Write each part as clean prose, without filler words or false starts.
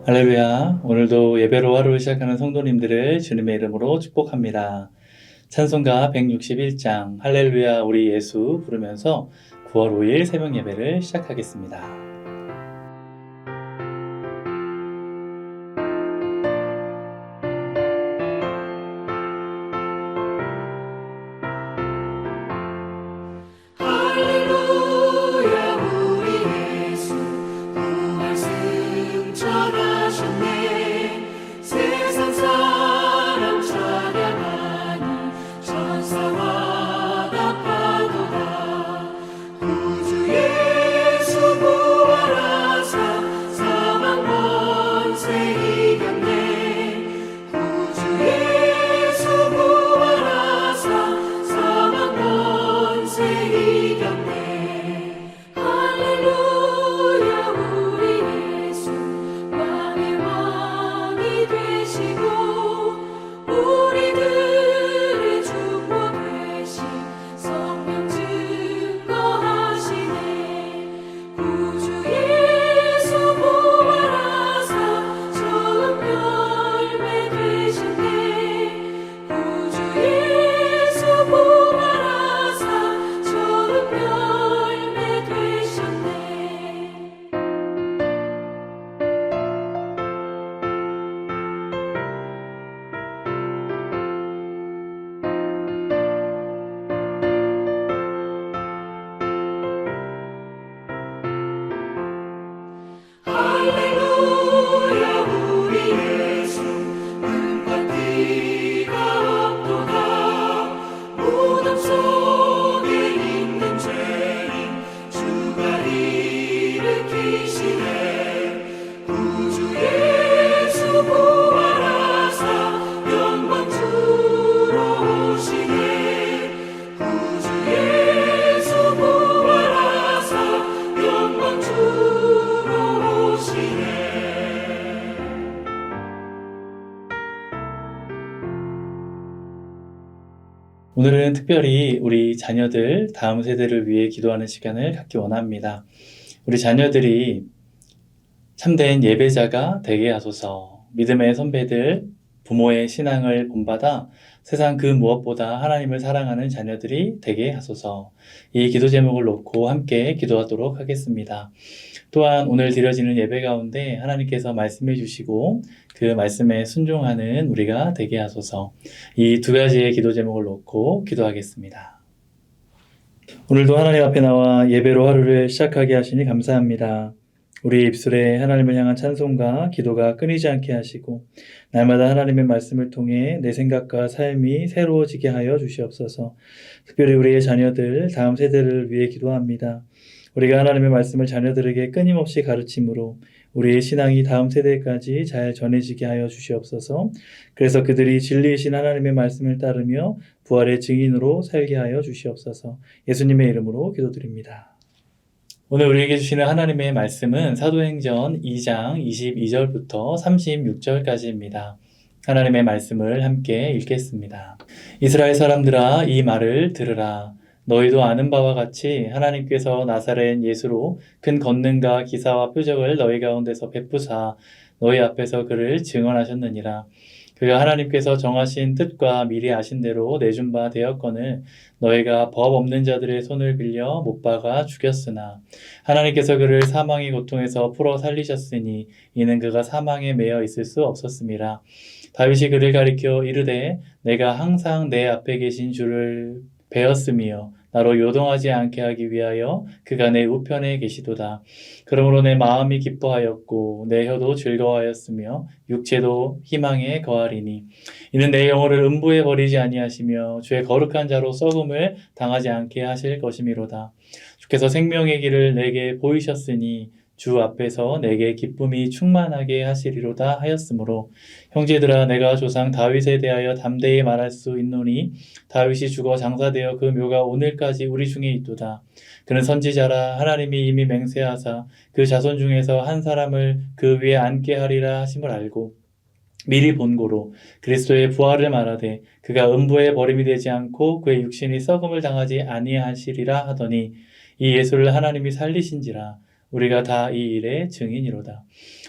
할렐루야. 오늘도 예배로 하루를 시작하는 성도님들을 주님의 이름으로 축복합니다. 찬송가 161장 할렐루야 우리 예수 부르면서 9월 5일 새벽 예배를 시작하겠습니다. 오늘은 특별히 우리 자녀들, 다음 세대를 위해 기도하는 시간을 갖기 원합니다. 우리 자녀들이 참된 예배자가 되게 하소서. 믿음의 선배들, 부모의 신앙을 본받아 세상 그 무엇보다 하나님을 사랑하는 자녀들이 되게 하소서. 이 기도 제목을 놓고 함께 기도하도록 하겠습니다. 또한 오늘 드려지는 예배 가운데 하나님께서 말씀해 주시고 그 말씀에 순종하는 우리가 되게 하소서. 이 두 가지의 기도 제목을 놓고 기도하겠습니다. 오늘도 하나님 앞에 나와 예배로 하루를 시작하게 하시니 감사합니다. 우리 입술에 하나님을 향한 찬송과 기도가 끊이지 않게 하시고 날마다 하나님의 말씀을 통해 내 생각과 삶이 새로워지게 하여 주시옵소서. 특별히 우리의 자녀들, 다음 세대를 위해 기도합니다. 우리가 하나님의 말씀을 자녀들에게 끊임없이 가르침으로 우리의 신앙이 다음 세대까지 잘 전해지게 하여 주시옵소서. 그래서 그들이 진리이신 하나님의 말씀을 따르며 부활의 증인으로 살게 하여 주시옵소서. 예수님의 이름으로 기도드립니다. 오늘 우리에게 주시는 하나님의 말씀은 사도행전 2장 22절부터 36절까지입니다. 하나님의 말씀을 함께 읽겠습니다. 이스라엘 사람들아 이 말을 들으라. 너희도 아는 바와 같이 하나님께서 나사렛 예수로 큰 권능과 기사와 표적을 너희 가운데서 베푸사 너희 앞에서 그를 증언하셨느니라. 그가 하나님께서 정하신 뜻과 미리 아신 대로 내준 바 되었거늘 너희가 법 없는 자들의 손을 빌려 못 박아 죽였으나 하나님께서 그를 사망의 고통에서 풀어 살리셨으니 이는 그가 사망에 매여 있을 수 없었음이라. 다윗이 그를 가리켜 이르되 내가 항상 내 앞에 계신 주를 배웠으며 나로 요동하지 않게 하기 위하여 그가 내 우편에 계시도다. 그러므로 내 마음이 기뻐하였고 내 혀도 즐거워하였으며 육체도 희망에 거하리니 이는 내 영혼을 음부에 버리지 아니하시며 주의 거룩한 자로 썩음을 당하지 않게 하실 것이미로다. 주께서 생명의 길을 내게 보이셨으니 주 앞에서 내게 기쁨이 충만하게 하시리로다 하였으므로 형제들아 내가 조상 다윗에 대하여 담대히 말할 수 있노니 다윗이 죽어 장사되어 그 묘가 오늘까지 우리 중에 있도다. 그는 선지자라 하나님이 이미 맹세하사 그 자손 중에서 한 사람을 그 위에 앉게 하리라 하심을 알고 미리 본고로 그리스도의 부활을 말하되 그가 음부에 버림이 되지 않고 그의 육신이 썩음을 당하지 아니하시리라 하더니 이 예수를 하나님이 살리신지라 우리가 다 이 일의 증인이로다.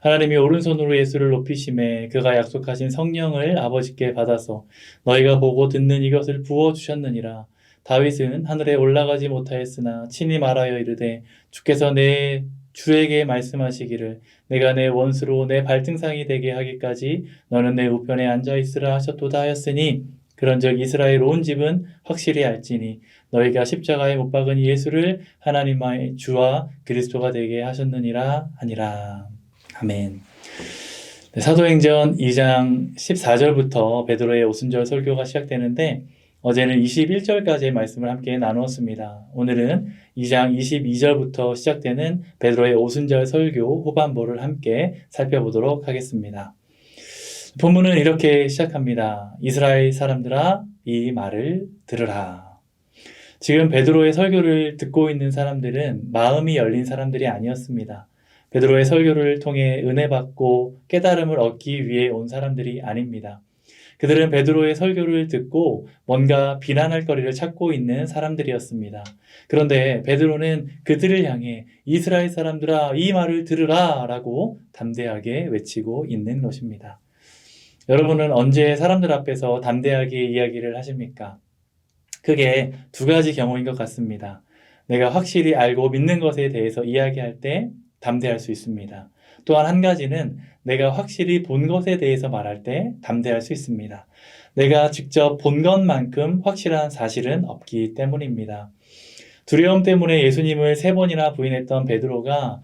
하나님이 오른손으로 예수를 높이심에 그가 약속하신 성령을 아버지께 받아서 너희가 보고 듣는 이것을 부어주셨느니라. 다윗은 하늘에 올라가지 못하였으나 친히 말하여 이르되 주께서 내 주에게 말씀하시기를 내가 내 원수로 내 발등상이 되게 하기까지 너는 내 우편에 앉아 있으라 하셨도다 하였으니 그런즉 이스라엘 온 집은 확실히 알지니 너희가 십자가에 못 박은 예수를 하나님의 주와 그리스도가 되게 하셨느니라 하니라. 아멘. 네, 사도행전 2장 14절부터 베드로의 오순절 설교가 시작되는데 어제는 21절까지의 말씀을 함께 나누었습니다. 오늘은 2장 22절부터 시작되는 베드로의 오순절 설교 후반부를 함께 살펴보도록 하겠습니다. 본문은 이렇게 시작합니다. 이스라엘 사람들아 이 말을 들으라. 지금 베드로의 설교를 듣고 있는 사람들은 마음이 열린 사람들이 아니었습니다. 베드로의 설교를 통해 은혜 받고 깨달음을 얻기 위해 온 사람들이 아닙니다. 그들은 베드로의 설교를 듣고 뭔가 비난할 거리를 찾고 있는 사람들이었습니다. 그런데 베드로는 그들을 향해 이스라엘 사람들아 이 말을 들으라 라고 담대하게 외치고 있는 것입니다. 여러분은 언제 사람들 앞에서 담대하게 이야기를 하십니까? 크게 두 가지 경우인 것 같습니다. 내가 확실히 알고 믿는 것에 대해서 이야기할 때 담대할 수 있습니다. 또한 한 가지는 내가 확실히 본 것에 대해서 말할 때 담대할 수 있습니다. 내가 직접 본 것만큼 확실한 사실은 없기 때문입니다. 두려움 때문에 예수님을 3번이나 부인했던 베드로가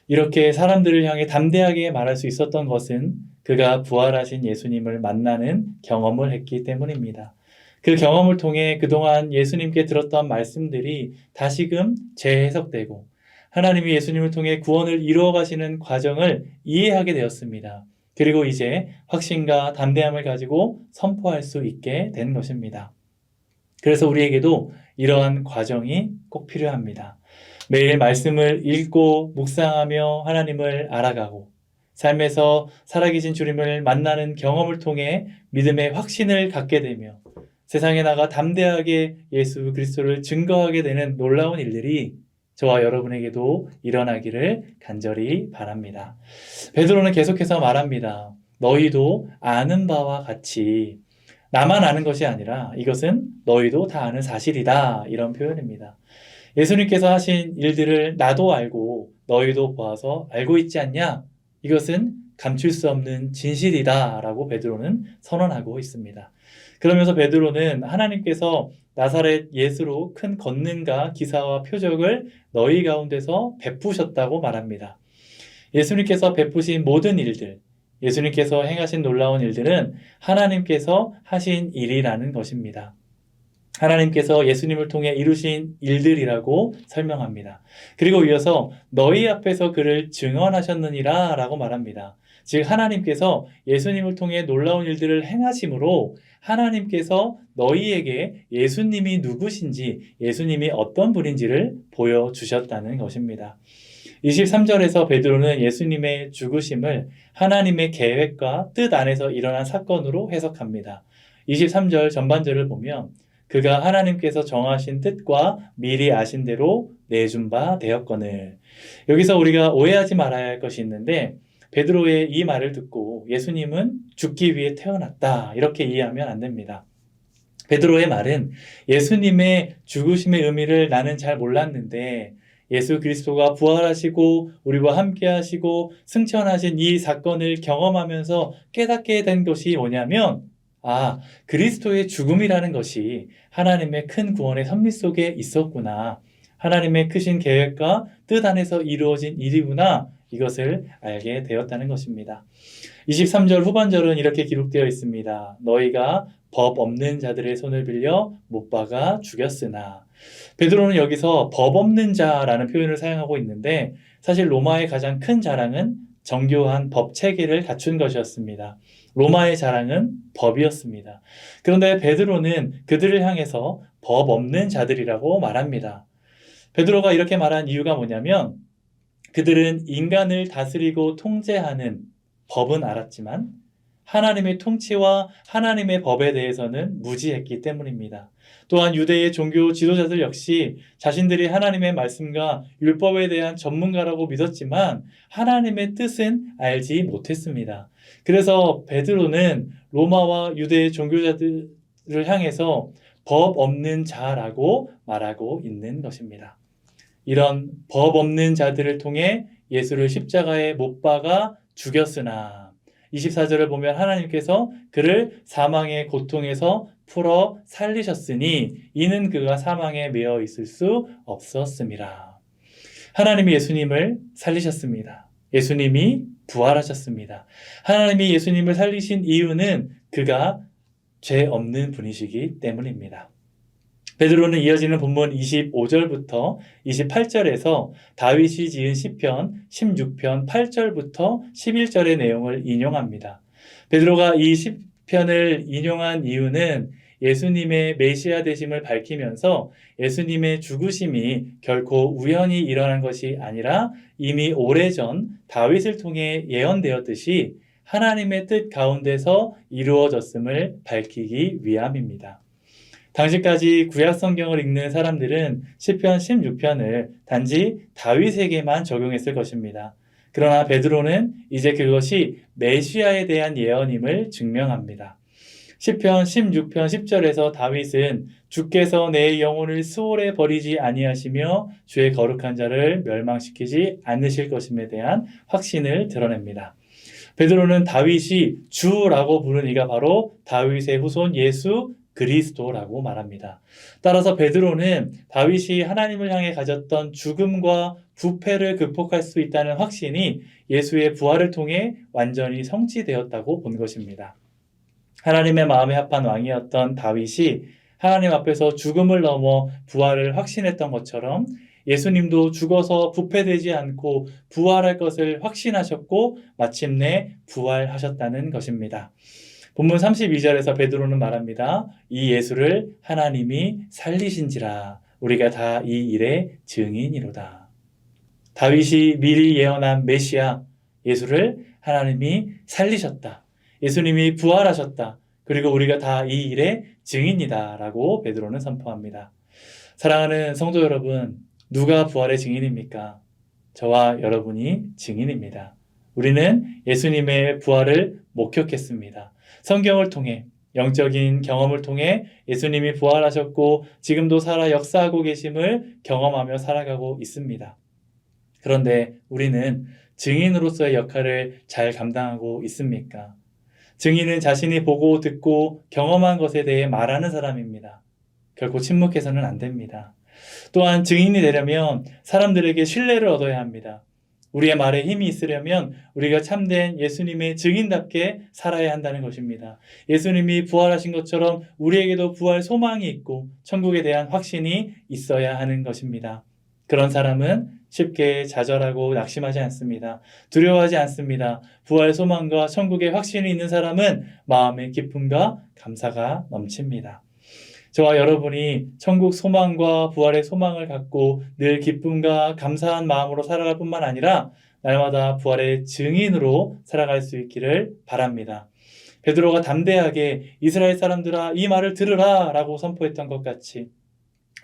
이렇게 사람들을 향해 담대하게 말할 수 있었던 것은 그가 부활하신 예수님을 만나는 경험을 했기 때문입니다. 그 경험을 통해 그동안 예수님께 들었던 말씀들이 다시금 재해석되고 하나님이 예수님을 통해 구원을 이루어 가시는 과정을 이해하게 되었습니다. 그리고 이제 확신과 담대함을 가지고 선포할 수 있게 된 것입니다. 그래서 우리에게도 이러한 과정이 꼭 필요합니다. 매일 말씀을 읽고 묵상하며 하나님을 알아가고 삶에서 살아계신 주님을 만나는 경험을 통해 믿음의 확신을 갖게 되며 세상에 나가 담대하게 예수 그리스도를 증거하게 되는 놀라운 일들이 저와 여러분에게도 일어나기를 간절히 바랍니다. 베드로는 계속해서 말합니다. 너희도 아는 바와 같이 나만 아는 것이 아니라 이것은 너희도 다 아는 사실이다. 이런 표현입니다. 예수님께서 하신 일들을 나도 알고 너희도 보아서 알고 있지 않냐? 이것은 감출 수 없는 진실이다 라고 베드로는 선언하고 있습니다. 그러면서 베드로는 하나님께서 나사렛 예수로 큰 권능과 기사와 표적을 너희 가운데서 베푸셨다고 말합니다. 예수님께서 베푸신 모든 일들, 예수님께서 행하신 놀라운 일들은 하나님께서 하신 일이라는 것입니다. 하나님께서 예수님을 통해 이루신 일들이라고 설명합니다. 그리고 이어서 너희 앞에서 그를 증언하셨느니라 라고 말합니다. 즉 하나님께서 예수님을 통해 놀라운 일들을 행하심으로 하나님께서 너희에게 예수님이 누구신지 예수님이 어떤 분인지를 보여주셨다는 것입니다. 23절에서 베드로는 예수님의 죽으심을 하나님의 계획과 뜻 안에서 일어난 사건으로 해석합니다. 23절 전반절을 보면 그가 하나님께서 정하신 뜻과 미리 아신 대로 내준 바 되었거늘. 여기서 우리가 오해하지 말아야 할 것이 있는데 베드로의 이 말을 듣고 예수님은 죽기 위해 태어났다 이렇게 이해하면 안 됩니다. 베드로의 말은 예수님의 죽으심의 의미를 나는 잘 몰랐는데 예수 그리스도가 부활하시고 우리와 함께 하시고 승천하신 이 사건을 경험하면서 깨닫게 된 것이 뭐냐면 그리스도의 죽음이라는 것이 하나님의 큰 구원의 섭리 속에 있었구나. 하나님의 크신 계획과 뜻 안에서 이루어진 일이구나. 이것을 알게 되었다는 것입니다. 23절 후반절은 이렇게 기록되어 있습니다. 너희가 법 없는 자들의 손을 빌려 못 박아 죽였으나. 베드로는 여기서 법 없는 자라는 표현을 사용하고 있는데 사실 로마의 가장 큰 자랑은 정교한 법 체계를 갖춘 것이었습니다. 로마의 자랑은 법이었습니다. 그런데 베드로는 그들을 향해서 법 없는 자들이라고 말합니다. 베드로가 이렇게 말한 이유가 뭐냐면 그들은 인간을 다스리고 통제하는 법은 알았지만 하나님의 통치와 하나님의 법에 대해서는 무지했기 때문입니다. 또한 유대의 종교 지도자들 역시 자신들이 하나님의 말씀과 율법에 대한 전문가라고 믿었지만 하나님의 뜻은 알지 못했습니다. 그래서 베드로는 로마와 유대의 종교자들을 향해서 법 없는 자라고 말하고 있는 것입니다. 이런 법 없는 자들을 통해 예수를 십자가에 못 박아 죽였으나 24절을 보면 하나님께서 그를 사망의 고통에서 풀어 살리셨으니 이는 그가 사망에 매어 있을 수 없었습니다. 하나님이 예수님을 살리셨습니다. 예수님이 부활하셨습니다. 하나님이 예수님을 살리신 이유는 그가 죄 없는 분이시기 때문입니다. 베드로는 이어지는 본문 25절부터 28절에서 다윗이 지은 시편 16편 8절부터 11절의 내용을 인용합니다. 베드로가 이 시편을 인용한 이유는 예수님의 메시아 되심을 밝히면서 예수님의 죽으심이 결코 우연히 일어난 것이 아니라 이미 오래전 다윗을 통해 예언되었듯이 하나님의 뜻 가운데서 이루어졌음을 밝히기 위함입니다. 당시까지 구약 성경을 읽는 사람들은 시편 16편을 단지 다윗에게만 적용했을 것입니다. 그러나 베드로는 이제 그것이 메시아에 대한 예언임을 증명합니다. 시편 16편 10절에서 다윗은 주께서 내 영혼을 수월에 버리지 아니하시며 주의 거룩한 자를 멸망시키지 않으실 것임에 대한 확신을 드러냅니다. 베드로는 다윗이 주라고 부른 이가 바로 다윗의 후손 예수 그리스도라고 말합니다. 따라서 베드로는 다윗이 하나님을 향해 가졌던 죽음과 부패를 극복할 수 있다는 확신이 예수의 부활을 통해 완전히 성취되었다고 본 것입니다. 하나님의 마음에 합한 왕이었던 다윗이 하나님 앞에서 죽음을 넘어 부활을 확신했던 것처럼 예수님도 죽어서 부패되지 않고 부활할 것을 확신하셨고 마침내 부활하셨다는 것입니다. 본문 32절에서 베드로는 말합니다. 이 예수를 하나님이 살리신지라 우리가 다 이 일의 증인이로다. 다윗이 미리 예언한 메시아 예수를 하나님이 살리셨다. 예수님이 부활하셨다. 그리고 우리가 다 이 일의 증인이다 라고 베드로는 선포합니다. 사랑하는 성도 여러분, 누가 부활의 증인입니까? 저와 여러분이 증인입니다. 우리는 예수님의 부활을 목격했습니다. 성경을 통해 영적인 경험을 통해 예수님이 부활하셨고 지금도 살아 역사하고 계심을 경험하며 살아가고 있습니다. 그런데 우리는 증인으로서의 역할을 잘 감당하고 있습니까? 증인은 자신이 보고 듣고 경험한 것에 대해 말하는 사람입니다. 결코 침묵해서는 안 됩니다. 또한 증인이 되려면 사람들에게 신뢰를 얻어야 합니다. 우리의 말에 힘이 있으려면 우리가 참된 예수님의 증인답게 살아야 한다는 것입니다. 예수님이 부활하신 것처럼 우리에게도 부활 소망이 있고 천국에 대한 확신이 있어야 하는 것입니다. 그런 사람은 쉽게 좌절하고 낙심하지 않습니다. 두려워하지 않습니다. 부활 소망과 천국의 확신이 있는 사람은 마음의 기쁨과 감사가 넘칩니다. 저와 여러분이 천국 소망과 부활의 소망을 갖고 늘 기쁨과 감사한 마음으로 살아갈 뿐만 아니라 날마다 부활의 증인으로 살아갈 수 있기를 바랍니다. 베드로가 담대하게 이스라엘 사람들아 이 말을 들으라 라고 선포했던 것 같이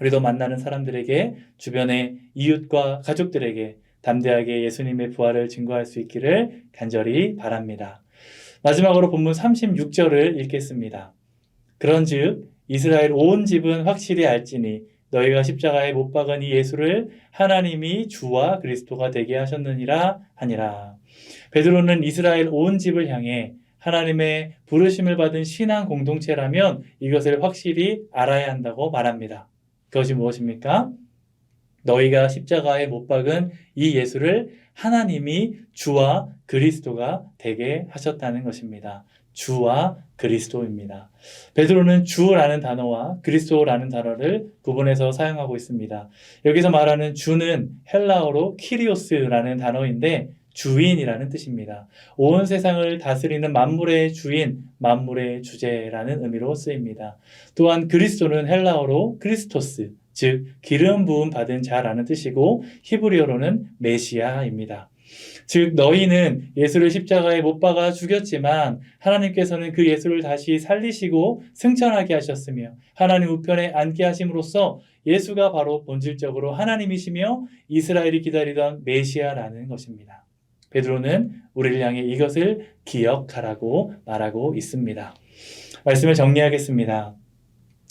우리도 만나는 사람들에게 주변의 이웃과 가족들에게 담대하게 예수님의 부활을 증거할 수 있기를 간절히 바랍니다. 마지막으로 본문 36절을 읽겠습니다. 그런즉 이스라엘 온 집은 확실히 알지니 너희가 십자가에 못 박은 이 예수를 하나님이 주와 그리스도가 되게 하셨느니라 하니라. 베드로는 이스라엘 온 집을 향해 하나님의 부르심을 받은 신앙 공동체라면 이것을 확실히 알아야 한다고 말합니다. 그것이 무엇입니까? 너희가 십자가에 못 박은 이 예수를 하나님이 주와 그리스도가 되게 하셨다는 것입니다. 주와 그리스도입니다. 베드로는 주라는 단어와 그리스도라는 단어를 구분해서 사용하고 있습니다. 여기서 말하는 주는 헬라어로 키리오스라는 단어인데 주인이라는 뜻입니다. 온 세상을 다스리는 만물의 주인, 만물의 주제라는 의미로 쓰입니다. 또한 그리스도는 헬라어로 크리스토스, 즉 기름 부음 받은 자라는 뜻이고 히브리어로는 메시아입니다. 즉 너희는 예수를 십자가에 못 박아 죽였지만 하나님께서는 그 예수를 다시 살리시고 승천하게 하셨으며 하나님 우편에 앉게 하심으로써 예수가 바로 본질적으로 하나님이시며 이스라엘이 기다리던 메시아라는 것입니다. 베드로는 우리를 향해 이것을 기억하라고 말하고 있습니다. 말씀을 정리하겠습니다.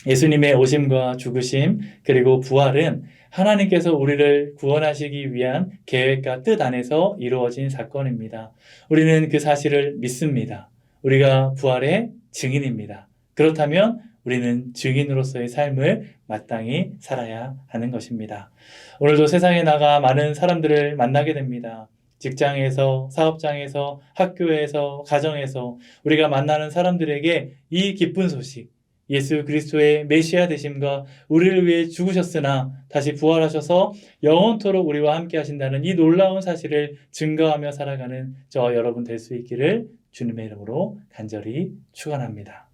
예수님의 오심과 죽으심 그리고 부활은 하나님께서 우리를 구원하시기 위한 계획과 뜻 안에서 이루어진 사건입니다. 우리는 그 사실을 믿습니다. 우리가 부활의 증인입니다. 그렇다면 우리는 증인으로서의 삶을 마땅히 살아야 하는 것입니다. 오늘도 세상에 나가 많은 사람들을 만나게 됩니다. 직장에서, 사업장에서, 학교에서, 가정에서 우리가 만나는 사람들에게 이 기쁜 소식, 예수 그리스도의 메시아 되심과 우리를 위해 죽으셨으나 다시 부활하셔서 영원토록 우리와 함께 하신다는 이 놀라운 사실을 증거하며 살아가는 저 여러분 될 수 있기를 주님의 이름으로 간절히 축원합니다.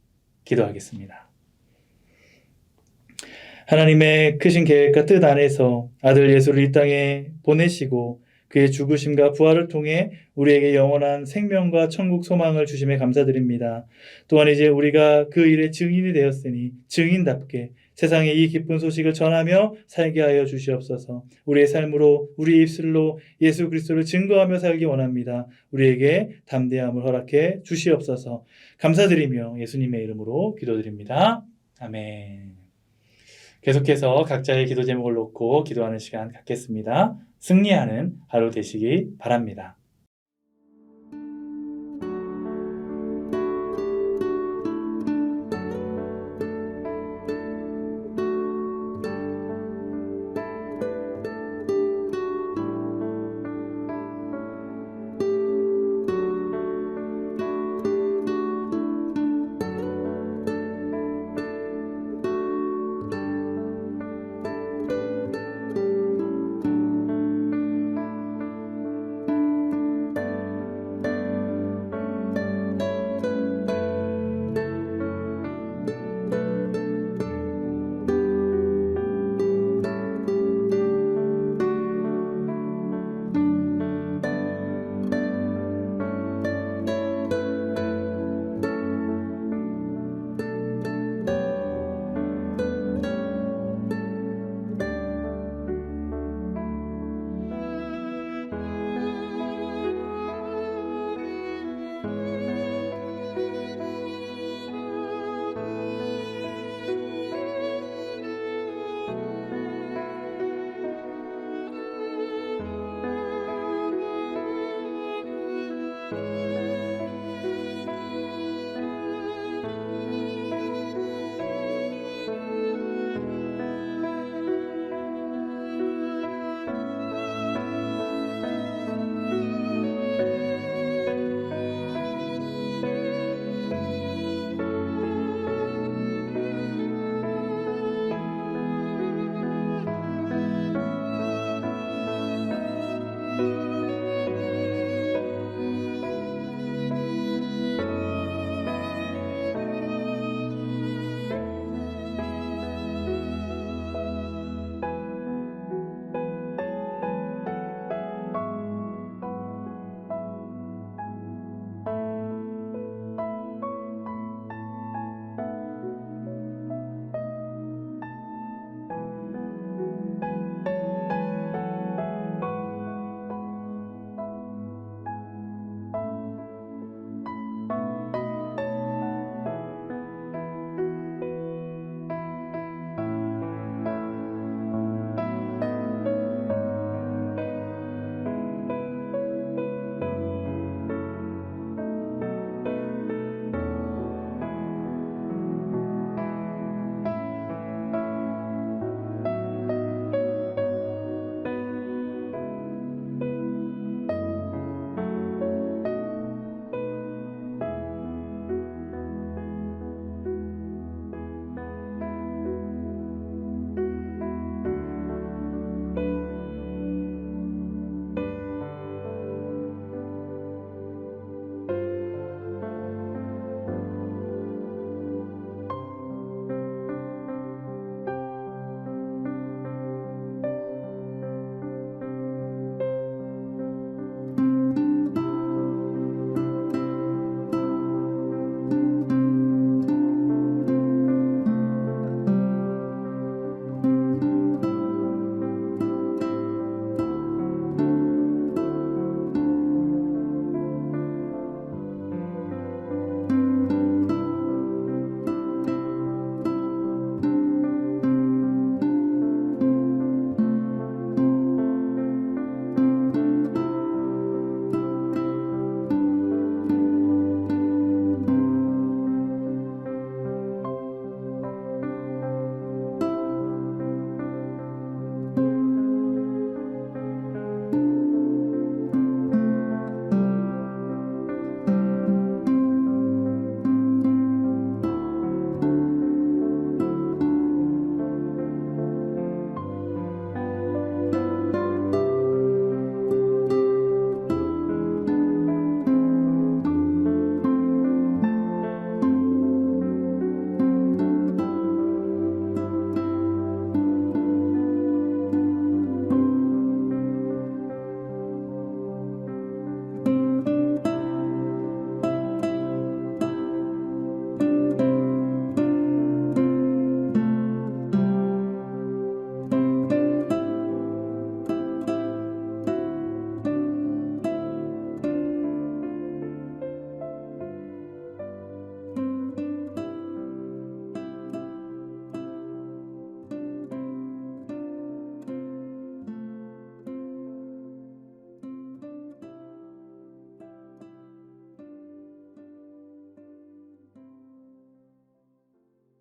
기도하겠습니다. 하나님의 크신 계획과 뜻 안에서 아들 예수를 이 땅에 보내시고 그의 죽으심과 부활을 통해 우리에게 영원한 생명과 천국 소망을 주심에 감사드립니다. 또한 이제 우리가 그 일의 증인이 되었으니 증인답게 세상에 이 기쁜 소식을 전하며 살게 하여 주시옵소서. 우리의 삶으로 우리 입술로 예수 그리스도를 증거하며 살기 원합니다. 우리에게 담대함을 허락해 주시옵소서. 감사드리며 예수님의 이름으로 기도드립니다. 아멘. 계속해서 각자의 기도 제목을 놓고 기도하는 시간 갖겠습니다. 승리하는 하루 되시기 바랍니다.